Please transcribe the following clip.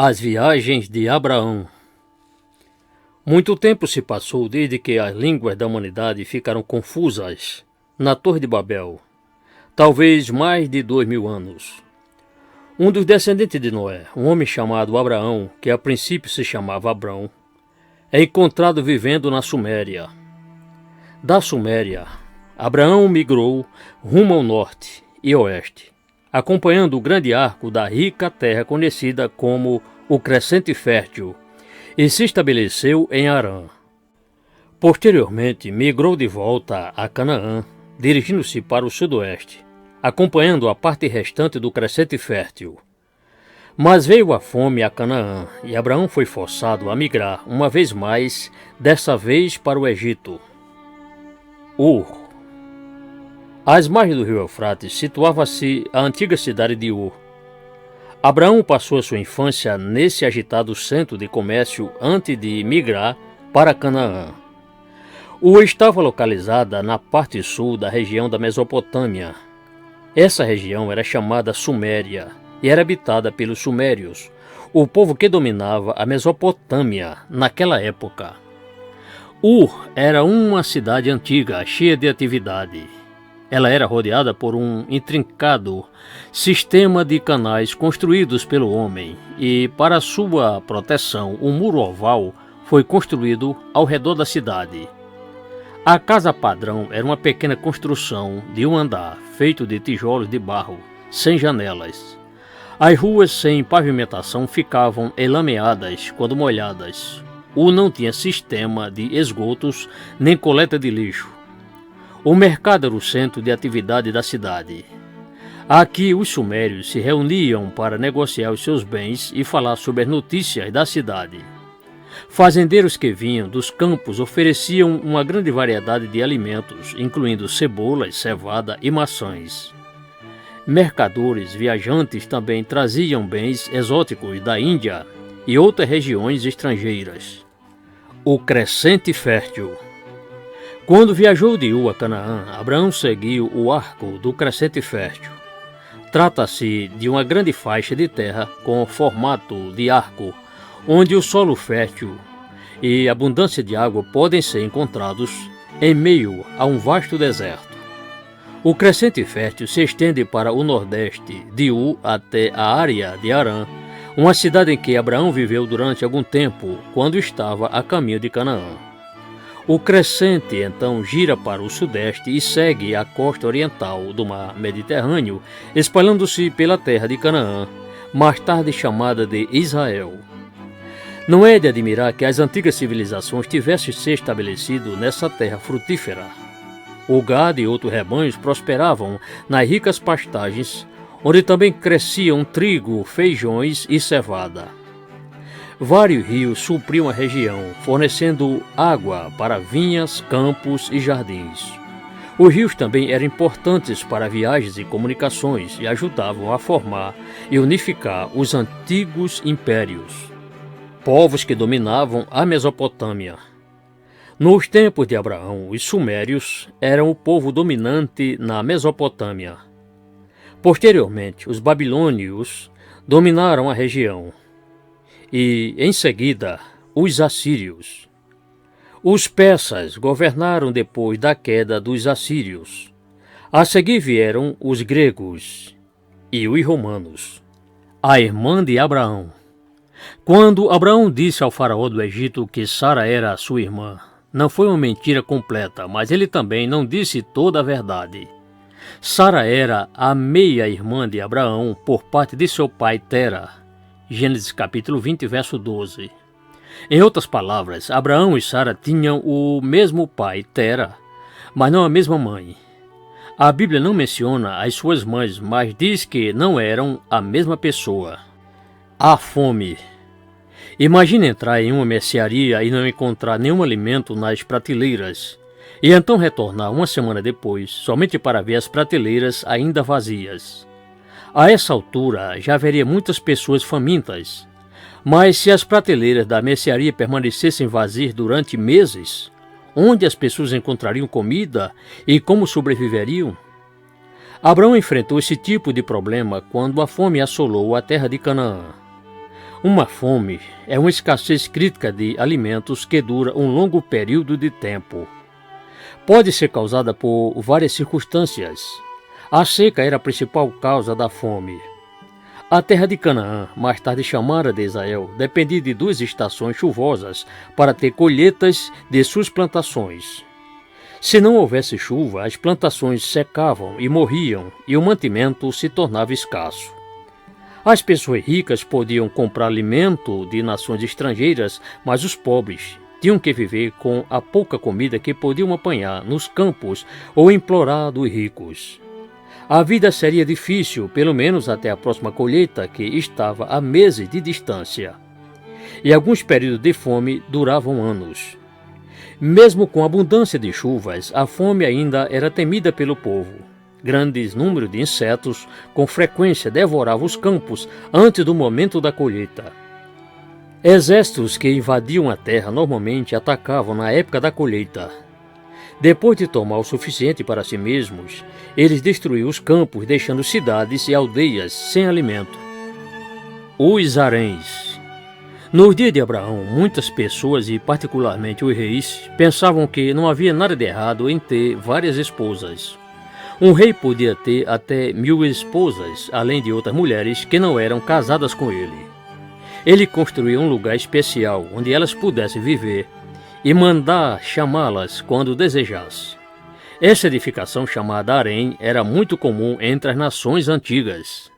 As viagens de Abraão. Muito tempo se passou desde que as línguas da humanidade ficaram confusas na Torre de Babel, talvez mais de 2000 anos. Um dos descendentes de Noé, um homem chamado Abraão, que a princípio se chamava Abrão, é encontrado vivendo na Suméria. Da Suméria, Abraão migrou rumo ao norte e oeste, acompanhando o grande arco da rica terra conhecida como o Crescente Fértil, e se estabeleceu em Harã. Posteriormente, migrou de volta a Canaã, dirigindo-se para o sudoeste, acompanhando a parte restante do Crescente Fértil. Mas veio a fome a Canaã, e Abraão foi forçado a migrar uma vez mais, dessa vez para o Egito. Ur. Às margens do rio Eufrates situava-se a antiga cidade de Ur. Abraão passou a sua infância nesse agitado centro de comércio antes de migrar para Canaã. Ur estava localizada na parte sul da região da Mesopotâmia. Essa região era chamada Suméria e era habitada pelos sumérios, o povo que dominava a Mesopotâmia naquela época. Ur era uma cidade antiga, cheia de atividade. Ela era rodeada por um intrincado sistema de canais construídos pelo homem e, para sua proteção, um muro oval foi construído ao redor da cidade. A casa padrão era uma pequena construção de um andar, feito de tijolos de barro, sem janelas. As ruas sem pavimentação ficavam enlameadas quando molhadas. Não tinha sistema de esgotos nem coleta de lixo. O mercado era o centro de atividade da cidade. Aqui os sumérios se reuniam para negociar os seus bens e falar sobre as notícias da cidade. Fazendeiros que vinham dos campos ofereciam uma grande variedade de alimentos, incluindo cebolas, cevada e maçãs. Mercadores viajantes também traziam bens exóticos da Índia e outras regiões estrangeiras. O Crescente Fértil. Quando viajou de Ur a Canaã, Abraão seguiu o arco do Crescente Fértil. Trata-se de uma grande faixa de terra com formato de arco, onde o solo fértil e abundância de água podem ser encontrados em meio a um vasto deserto. O Crescente Fértil se estende para o nordeste de Ur até a área de Harã, uma cidade em que Abraão viveu durante algum tempo quando estava a caminho de Canaã. O Crescente então gira para o sudeste e segue a costa oriental do mar Mediterrâneo, espalhando-se pela terra de Canaã, mais tarde chamada de Israel. Não é de admirar que as antigas civilizações tivessem se estabelecido nessa terra frutífera. O gado e outros rebanhos prosperavam nas ricas pastagens, onde também cresciam trigo, feijões e cevada. Vários rios supriam a região, fornecendo água para vinhas, campos e jardins. Os rios também eram importantes para viagens e comunicações e ajudavam a formar e unificar os antigos impérios, povos que dominavam a Mesopotâmia. Nos tempos de Abraão, os sumérios eram o povo dominante na Mesopotâmia. Posteriormente, os babilônios dominaram a região. E, em seguida, os assírios. Os persas governaram depois da queda dos assírios. A seguir vieram os gregos e os romanos. A irmã de Abraão. Quando Abraão disse ao faraó do Egito que Sara era sua irmã, não foi uma mentira completa, mas ele também não disse toda a verdade. Sara era a meia-irmã de Abraão por parte de seu pai Tera. Gênesis capítulo 20, verso 12. Em outras palavras, Abraão e Sara tinham o mesmo pai, Tera, mas não a mesma mãe. A Bíblia não menciona as suas mães, mas diz que não eram a mesma pessoa. A fome. Imagine entrar em uma mercearia e não encontrar nenhum alimento nas prateleiras, e então retornar uma semana depois, somente para ver as prateleiras ainda vazias. A essa altura já haveria muitas pessoas famintas, mas se as prateleiras da mercearia permanecessem vazias durante meses, onde as pessoas encontrariam comida e como sobreviveriam? Abraão enfrentou esse tipo de problema quando a fome assolou a terra de Canaã. Uma fome é uma escassez crítica de alimentos que dura um longo período de tempo. Pode ser causada por várias circunstâncias. A seca era a principal causa da fome. A terra de Canaã, mais tarde chamada de Israel, dependia de 2 estações chuvosas para ter colheitas de suas plantações. Se não houvesse chuva, as plantações secavam e morriam, e o mantimento se tornava escasso. As pessoas ricas podiam comprar alimento de nações estrangeiras, mas os pobres tinham que viver com a pouca comida que podiam apanhar nos campos ou implorar dos ricos. A vida seria difícil, pelo menos até a próxima colheita, que estava a meses de distância. E alguns períodos de fome duravam anos. Mesmo com a abundância de chuvas, a fome ainda era temida pelo povo. Grandes números de insetos com frequência devoravam os campos antes do momento da colheita. Exércitos que invadiam a terra normalmente atacavam na época da colheita. Depois de tomar o suficiente para si mesmos, eles destruíam os campos, deixando cidades e aldeias sem alimento. Os haréns. No dia de Abraão, muitas pessoas, e particularmente os reis, pensavam que não havia nada de errado em ter várias esposas. Um rei podia ter até 1000 esposas, além de outras mulheres que não eram casadas com ele. Ele construía um lugar especial onde elas pudessem viver e mandar chamá-las quando desejasse. Essa edificação chamada harém era muito comum entre as nações antigas.